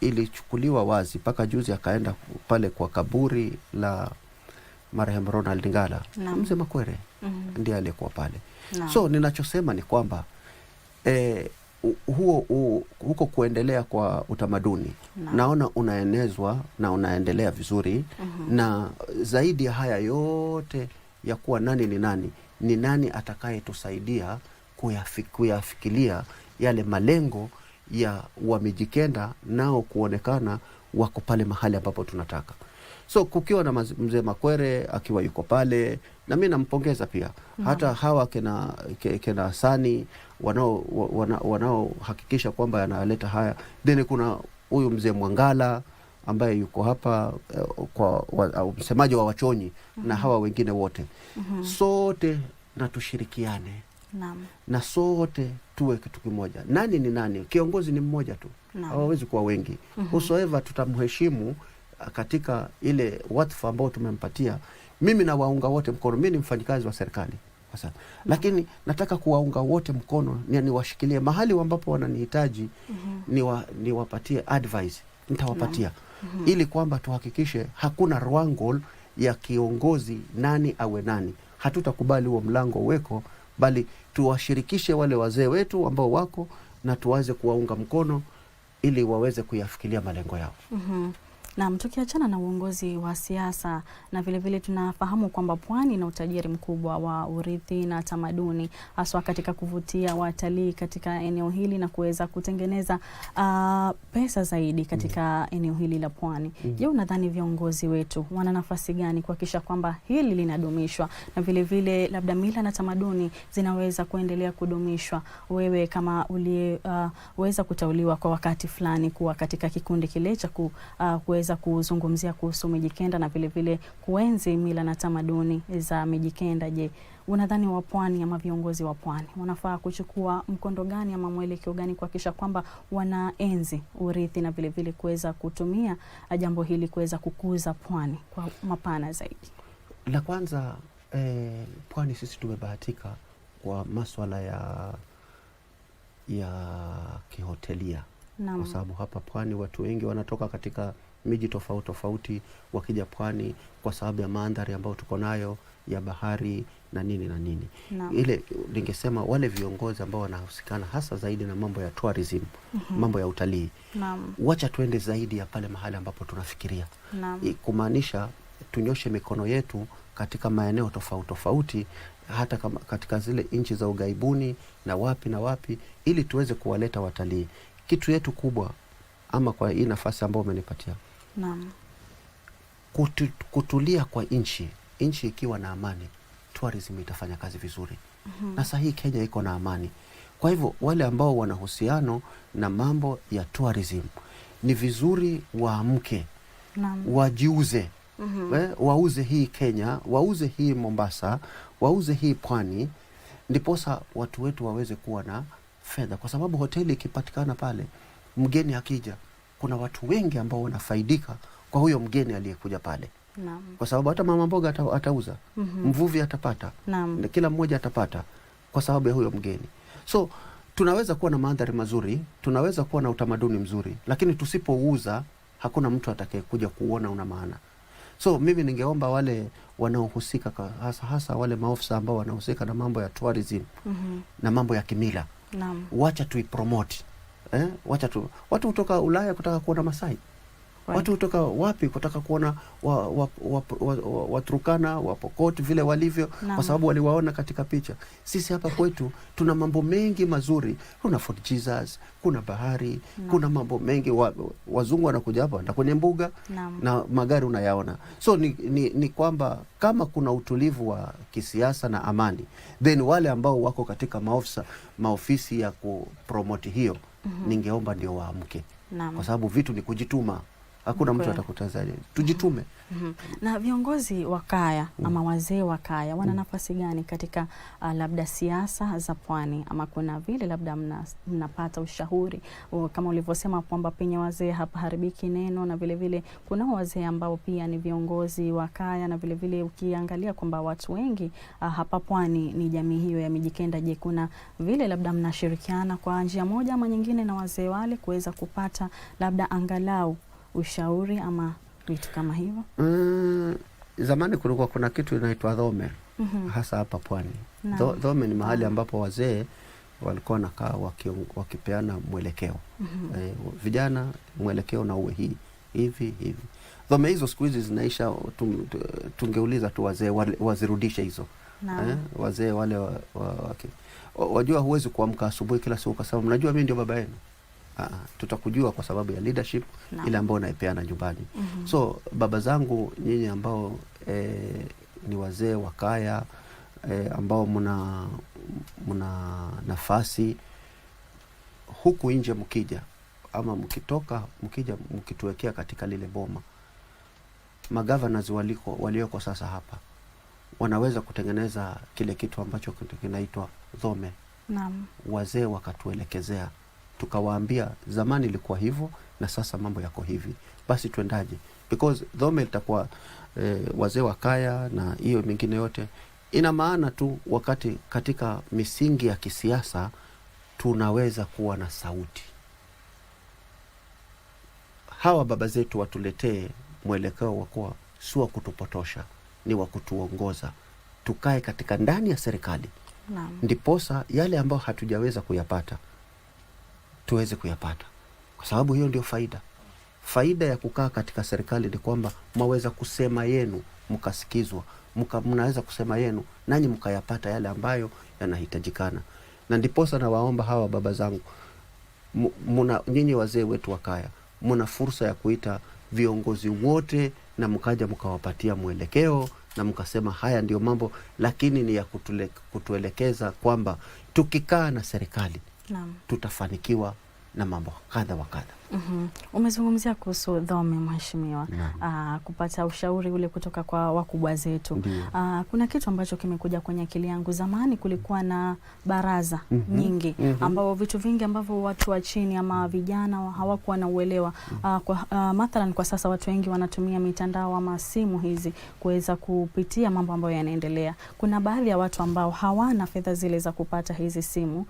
ilichukuliwa wazi mpaka juzi akaenda pale kwa kaburi la marehemu Ronald Ngala, mzee Makwere ndiye aliyekuwa pale. So ninachosema ni kwamba huko kuendelea kwa utamaduni naona unaenezwa na unaendelea vizuri. Na zaidi ya haya yote ya kuwa ni nani atakaye tusaidia kuyafikilia yale malengo ya Wamijikenda nao kuonekana wako pale mahali ambapo tunataka. So kukiwa na mzee Makwere akiwa yuko pale, na mimi nampongeza pia. Hata hawa kena Hasani wanao hakikisha kwamba yanaleta haya. Then kuna huyu mzee Mwangala ambaye yuko hapa msemaji wa Wachonyi na hawa wengine wote. Sote na tushirikiane. Na sote tuwe kitu kimoja. Nani ni nani? Kiongozi ni mmoja tu. Hawawezi kuwa wengi. Whosoever tutamheshimu katika ile wadhifa ambao tumempatia. Mimi na waunga wote mkono. Mimi ni mfanyikazi wa serikali. Lakini nataka kuwaunga wote mkono, niwashikilie mahali ambapo wananihitaji, niwapatie advice, nitawapatia. Ili kwamba tuhakikishe hakuna wrangle ya kiongozi nani awe nani. Hatutakubali huo mlango weko, bali tuwashirikishe wale wazee wetu ambao wako na tuweze kuwaunga mkono ili waweze kuyafikilia malengo yao. Na tukiachana na uongozi wa siasa, na vile vile tunafahamu kwamba Pwani ina utajiri mkubwa wa urithi na tamaduni, haswa katika kuvutia watalii katika eneo hili na kuweza kutengeneza pesa zaidi katika eneo hili la Pwani. Je, unadhani viongozi wetu wana nafasi gani kuhakikisha kwamba hili linadumishwa, na vile vile labda mila na tamaduni zinaweza kuendelea kudumishwa? Wewe kama uliweza kuteuliwa kwa wakati fulani kuwa katika kikundi kile cha kuweza kuzungumzia kuhusu Mijikenda na vile vile kuenzi mila na tamaduni za Mijikenda, je, unadhani wa Pwani ama viongozi wa Pwani wanafaa kuchukua mkondo gani ama mwelekeo gani kuhakikisha kwamba wanaenzi urithi na vile vile kuweza kutumia jambo hili kuweza kukuza Pwani kwa mapana zaidi? La kwanza, Pwani sisi tumebahatika kwa masuala ya kihotelia. Kwa sababu hapa Pwani watu wengi wanatoka katika miji tofauti wakija Pwani kwa sababu ya mandhari ambayo tuko nayo ya bahari na nini. Ile ningesema wale viongozi ambao wanahusikana hasa zaidi na mambo ya tourism, mambo ya utalii. Wacha tuende zaidi ya pale mahali ambapo tunafikiria. Kumaanisha tunyoshe mikono yetu katika maeneo tofauti hata kama katika zile nchi za ugaibuni na wapi ili tuweze kuwaleta watalii. Kitu yetu kubwa ama kwa hii nafasi ambayo umenipatia. Kutulia kwa nchi ikiwa na amani, tourism itafanya kazi vizuri. Na sasa hii Kenya iko na amani. Kwa hivyo wale ambao wanahusiano na mambo ya tourism ni vizuri waamke, wajiuze. Wauze hii Kenya, wauze hii Mombasa, wauze hii Pwani, ndiposa watu wetu waweze kuwa na fedha, kwa sababu hoteli ikipatikana pale, mgeni akija, kuna watu wengi ambao wanafaidika kwa huyo mgeni aliyekuja pale. Naam. Kwa sababu hata mama mboga atauza, mvuvi atapata, Naam. kila mmoja atapata kwa sababu ya huyo mgeni. So tunaweza kuwa na mandhari mazuri, tunaweza kuwa na utamaduni mzuri, lakini tusipouza hakuna mtu atakayekuja kuona una maana. So mimi ningeomba wale wanaohusika, hasa wale maofisa ambao wanahusika na mambo ya tourism na mambo ya kimila, Naam. wacha tuipromote. Watu kutoka Ulaya kutaka kuona Masai, watu kutoka wapi kutaka kuona Waturkana, Wapokot vile walivyo, kwa sababu waliwaona katika picha. Sisi hapa kwetu tuna mambo mengi mazuri, kuna Fort Jesus, kuna bahari, kuna mambo mengi. Wazungu wanakuja hapa na kwenye mbuga na magari unayaona. So ni kwamba kama kuna utulivu wa kisiasa na amani, then wale ambao wako katika maofisi ya kupromoti hiyo, ningeomba ndio waamke, kwa sababu vitu ni kujituma. Hakuna mtu atakutazamia, tujitume. Na viongozi wa kaya ama wazee wa kaya wana nafasi gani katika labda siasa za pwani, ama kuna vile labda mnapata ushauri kama ulivyosema kwamba penye wazee hapa haribiki neno, na vile vile kuna wazee ambao pia ni viongozi wa kaya, na vile vile ukiangalia kwamba watu wengi hapa pwani ni jamii hiyo ya Mijikenda. Je, kuna vile labda mnashirikiana kwa njia moja ama nyingine na wazee wale kuweza kupata labda angalau ushauri ama vitu kama hivyo? Zamani kulikuwa kuna kitu inaitwa dhome, hasa hapa pwani. Dhome ni mahali ambapo wazee walikuwa wanakaa wakipeana mwelekeo. Vijana, mwelekeo na uwe hivi. Dhome hizo siku hizi zinaisha. Tungeuliza tu wazee wazirudishe hizo. Wazee wale wajua, huwezi kuamka asubuhi kila siku kwa sababu mnajua mimi ndio baba yenu. Tutakujua kwa sababu ya leadership ile ambayo naipeana nyumbani. So baba zangu nyinyi ambao ni wazee wa kaya, ambao mna nafasi huku nje, mkija ama mkija mkituwekea katika lile boma, magovernors walioko sasa hapa wanaweza kutengeneza kile kitu ambacho kinaitwa dhome. Wazee wakatuelekezea, tukawaambia zamani ilikuwa hivyo na sasa mambo yako hivi, basi tuendaje? Because dhome itakuwa wazee wa kaya na hiyo mingine yote ina maana tu wakati katika misingi ya kisiasa tunaweza kuwa na sauti. Hawa baba zetu watuletee mwelekeo wa kuwa si wa kutupotosha, ni wa kutuongoza, tukae katika ndani ya serikali. Ndiposa yale ambayo hatujaweza kuyapata tuweze kuyapata, kwa sababu hiyo ndio faida ya kukaa katika serikali, ni kwamba mwaweza kusema yenu mkasikizwa, mnaweza kusema yenu nanyi mkayapata yale ambayo yanahitajikana. Na ndiposa na waomba hawa baba zangu, nyinyi wazee wetu wa kaya, mna fursa ya kuita viongozi wote na mkaja mkawapatia mwelekeo na mkasema haya ndio mambo, lakini ni ya kutuelekeza kwamba tukikaa na serikali tutafanikiwa na mambo kadha wa kadha. Umezungumzia kuhusu dhome, mheshimiwa, kupata ushauri ule kutoka kwa wakubwa zetu. Kuna kitu ambacho kimekuja kwenye akili yangu. Zamani kulikuwa na baraza nyingi ambao vitu vingi ambavyo watu wa chini ama vijana hawakuwa na uelewa. Mathalan kwa sasa watu wengi wanatumia mitandao ama simu hizi kuweza kupitia mambo ambayo yanaendelea. Kuna baadhi ya watu ambao hawana fedha zile za kupata hizi simu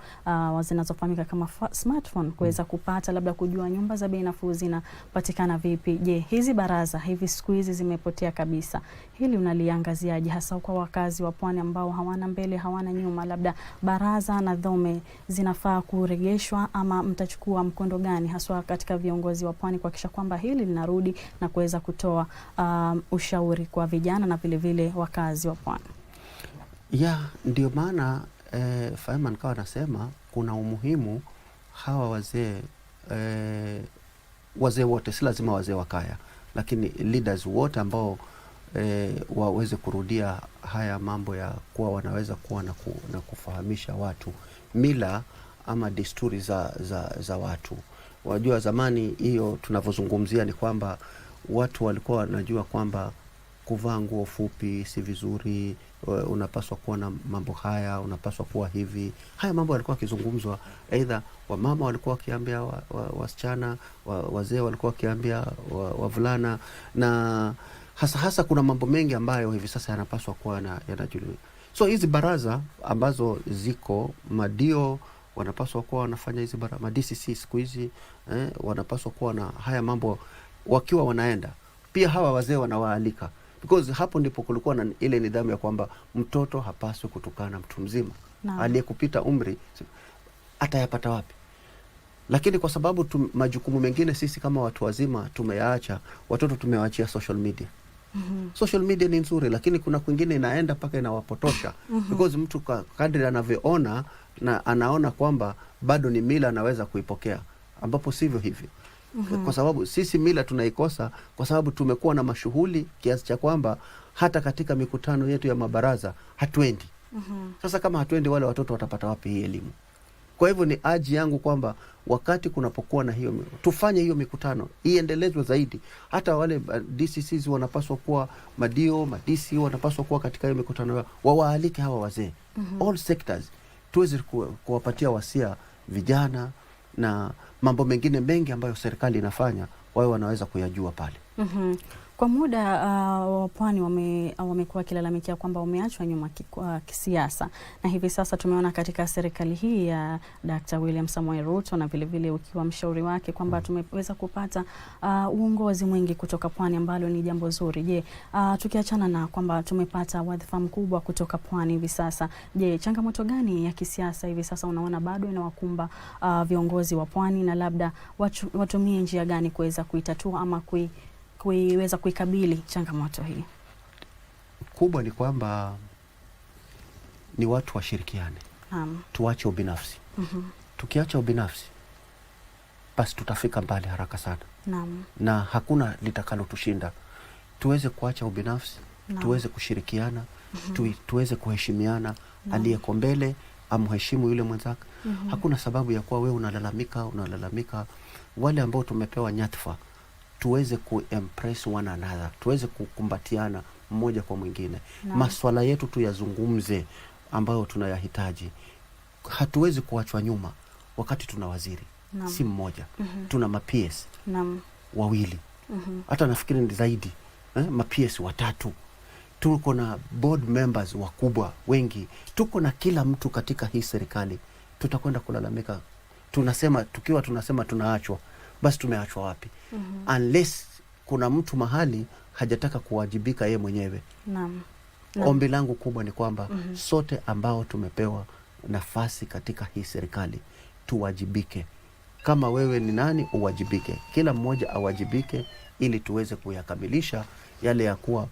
zinazofahamika kama smartphone, kuweza kupata labda kujua nyumba za bei nafuu zinapatikana vipi. Je, hizi baraza hivi siku hizi zimepotea kabisa. Hili unaliangaziaje, hasa kwa wakazi wa pwani ambao hawana mbele hawana nyuma? Labda baraza na dhome zinafaa kuregeshwa, ama mtachukua mkondo gani haswa katika viongozi wa pwani kuhakikisha kwamba hili linarudi na kuweza kutoa ushauri kwa vijana na vile vile wakazi wa pwani? Ndio maana Faiman kawa nasema kuna umuhimu hawa wazee wote, si lazima wazee wa kaya, lakini leaders wote ambao waweze kurudia haya mambo ya kuwa wanaweza kuwa na kufahamisha watu mila ama desturi za watu. Wajua zamani hiyo tunavyozungumzia ni kwamba watu walikuwa wanajua kwamba kuvaa nguo fupi si vizuri, unapaswa kuwa na mambo haya, unapaswa kuwa hivi. Haya mambo yalikuwa yakizungumzwa, aidha wamama walikuwa wakiambia wasichana, wazee walikuwa wakiambia wavulana, na hasa kuna mambo mengi ambayo hivi sasa yanapaswa kuwa yanajulikana. So hizi baraza ambazo ziko, madio wanapaswa kuwa wanafanya hizi baraza, ma-DCC siku hizi wanapaswa kuwa na haya mambo wakiwa wanaenda. Pia hawa wazee wanawaalika, because hapo ndipo kulikuwa na ile nidhamu ya kwamba mtoto hapaswi kutukana mtu mzima. Aliyekupita umri atayapata wapi? Lakini kwa sababu majukumu mengine sisi kama watu wazima tumeyaacha, watoto tumewaachia social media. Social media ni nzuri, lakini kuna kwingine inaenda mpaka inawapotosha. Because mtu kadri anavyoona na anaona kwamba bado ni mila anaweza kuipokea, ambapo sivyo hivyo. Kwa sababu sisi mila tunaikosa kwa sababu tumekuwa na mashughuli kiasi cha kwamba hata katika mikutano yetu ya mabaraza hatuendi. Sasa kama hatuendi, wale watoto watapata wapi hii elimu? Kwa hivyo ni aji yangu kwamba wakati kunapokuwa na hiyo, tufanye hiyo mikutano iendelezwe zaidi. Hata wale DCCs wanapaswa kuwa, madio, ma-DC wanapaswa kuwa katika hiyo mikutano, wawaalike hawa wazee. All sectors tuweze kuwapatia wasia vijana, na mambo mengine mengi ambayo serikali inafanya wao wanaweza kuyajua pale. Kwa muda Pwani wamekuwa kilalamikia kwamba wameachwa nyuma kisiasa, na hivi sasa tumeona katika serikali hii ya Dr. William Samoei Ruto na vile vile ukiwa mshauri wake kwamba tumeweza kupata uongozi mwingi kutoka Pwani, ambalo ni jambo zuri. Je, tukiachana na kwamba tumepata wadhifa mkubwa kutoka Pwani hivi sasa, je, changamoto gani ya kisiasa hivi sasa unaona bado inawakumba viongozi wa Pwani, na labda watumie njia gani kuweza kuitatua ama kuiweza kuikabili changamoto hii? Kubwa ni kwamba ni watu washirikiane. Tuache ubinafsi. Tukiacha ubinafsi, basi tutafika mbali haraka sana. Na hakuna litakalo tushinda. Tuweze kuacha ubinafsi, tuweze kushirikiana, tuweze kuheshimiana. Aliyeko mbele amheshimu yule mwenzake. Hakuna sababu ya kuwa wewe unalalamika. Wale ambao tumepewa nyadhifa, tuweze ku-impress one another, tuweze kukumbatiana mmoja kwa mwingine. Maswala yetu tuyazungumze ambayo tunayahitaji. Hatuwezi kuachwa nyuma wakati tuna waziri si mmoja. Tuna ma-PS wawili. Hata nafikiri ni zaidi, ma-PS watatu. Tuko na board members wakubwa wengi. Tuko na kila mtu katika hii serikali. Tutakwenda kulalamika tunasema tunaachwa, basi tumeachwa wapi? Unless kuna mtu mahali hajataka kuwajibika yeye mwenyewe. Ombi langu kubwa ni kwamba sote ambao tumepewa nafasi katika hii serikali tuwajibike. Kama wewe ni nani, uwajibike. Kila mmoja awajibike ili tuweze kuyakamilisha yale ya kuwa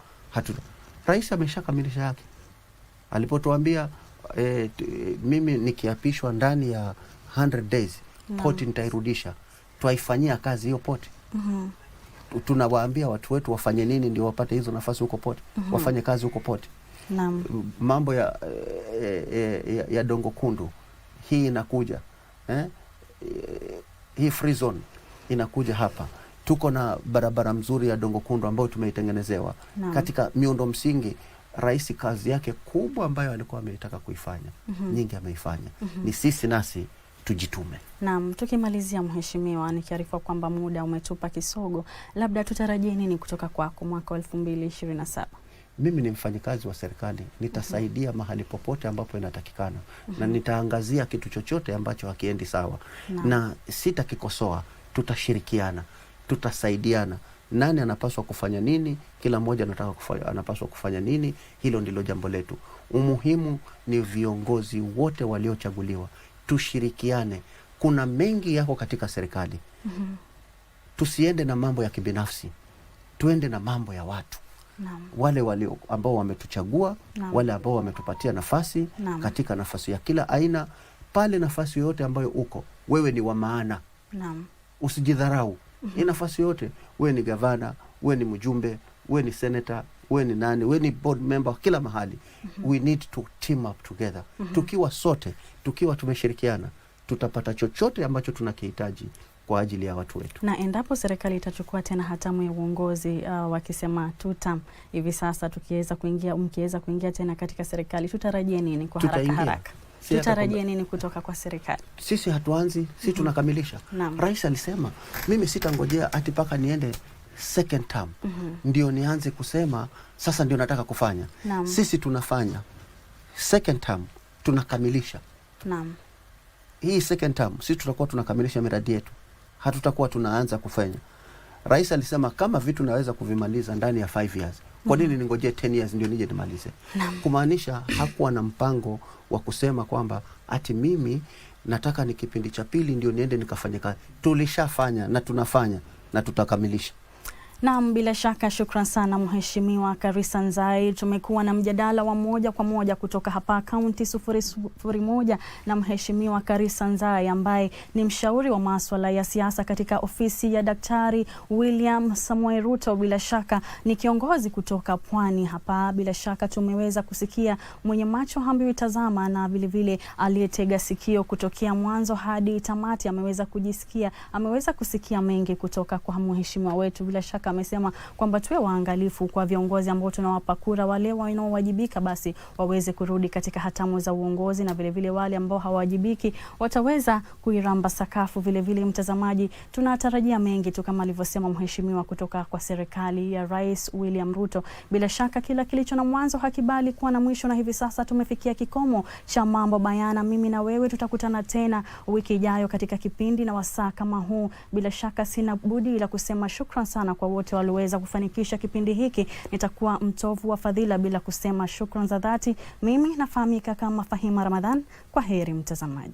Rais ameshakamilisha yake. Alipotuambia mimi nikiapishwa ndani ya 100 days poti nitairudisha, tuaifanyia kazi hiyo poti. Tunawaambia watu wetu wafanye nini ndio wapate hizo nafasi huko poti. Wafanye kazi huko poti. Mambo ya Dongo Kundu hii inakuja, hii free zone inakuja hapa. Tuko na barabara mzuri ya Dongo Kundu ambayo tumeitengenezewa. Katika miundo msingi, rais kazi yake kubwa ambayo alikuwa ametaka kuifanya, nyingi ameifanya. Ni sisi nasi tujitume. Tukimalizia mheshimiwa, nikiarifa kwamba muda umetupa kisogo, labda tutarajie nini kutoka kwako mwaka 2027? Mimi ni mfanyikazi wa serikali, nitasaidia mahali popote ambapo inatakikana. Na nitaangazia kitu chochote ambacho hakiendi sawa. Na sitakikosoa, tutashirikiana, tutasaidiana. Nani anapaswa kufanya nini? Kila mmoja anapaswa kufanya nini? Hilo ndilo jambo letu. Umuhimu ni viongozi wote waliochaguliwa tushirikiane. Kuna mengi yako katika serikali. Tusiende na mambo ya kibinafsi. Tuende na mambo ya watu. Wale ambao wametuchagua, wale ambao wametupatia nafasi katika nafasi ya kila aina, pale nafasi yote ambayo uko, wewe ni wa maana. Usijidharau. Hii nafasi yote, wewe ni gavana, wewe ni mjumbe, wewe ni senator, wewe ni nani, wewe ni board member, kila mahali. We need to team up together. Tukiwa sote, tukiwa tumeshirikiana, tutapata chochote ambacho tunakihitaji kwa ajili ya watu wetu. Na endapo serikali itachukua tena hatamu ya uongozi wakisema tutam hivi sasa mkiweza kuingia tena katika serikali, tutarajie nini kwa haraka? Tutarajie nini kutoka kwa serikali? Sisi hatuanzi, sisi tunakamilisha. Rais alisema mimi sitangojea ati paka niende second term ndio nianze kusema sasa ndio nataka kufanya. Sisi tunafanya second term, tunakamilisha. Hii second term sisi tutakuwa tunakamilisha miradi yetu, hatutakuwa tunaanza kufanya. Rais alisema kama vitu naweza kuvimaliza ndani ya 5 years, kwa nini ningojee 10 years ndio nije nimalize? Kumaanisha hakuwa na mpango wa kusema kwamba ati mimi nataka ni kipindi cha pili ndio niende nikafanye kazi. Tulishafanya na tunafanya na tutakamilisha. Naam, bila shaka shukran sana Mheshimiwa Karisa Nzai. Tumekuwa na mjadala wa moja kwa moja kutoka hapa kaunti 001 na Mheshimiwa Karisa Nzai ambaye ni mshauri wa masuala ya siasa katika ofisi ya Daktari William Samoei Ruto. Bila shaka ni kiongozi kutoka Pwani hapa. Bila shaka tumeweza kusikia mwenye macho hambiwi tazama, na vile vile aliyetega sikio kutokea mwanzo hadi tamati ameweza kusikia mengi kutoka kwa mheshimiwa wetu. Bila shaka amesema kwamba tuwe waangalifu kwa viongozi ambao tunawapa kura, wale wanaowajibika basi waweze kurudi katika hatamu za uongozi, na vile vile wale ambao hawajibiki wataweza kuiramba sakafu. Vile vile mtazamaji, tunatarajia mengi tu kama alivyosema mheshimiwa kutoka kwa serikali ya Rais William Ruto. Bila shaka kila kilicho na mwanzo hakibali kuwa na mwisho, na hivi sasa tumefikia kikomo cha Mambo Bayana. Mimi na wewe tutakutana tena wiki ijayo katika kipindi na wasaa kama huu. Bila shaka sina budi ila kusema shukran sana kwa wote walioweza kufanikisha kipindi hiki. Nitakuwa mtovu wa fadhila bila kusema shukran za dhati. Mimi nafahamika kama Fahima Ramadhan. Kwa heri mtazamaji.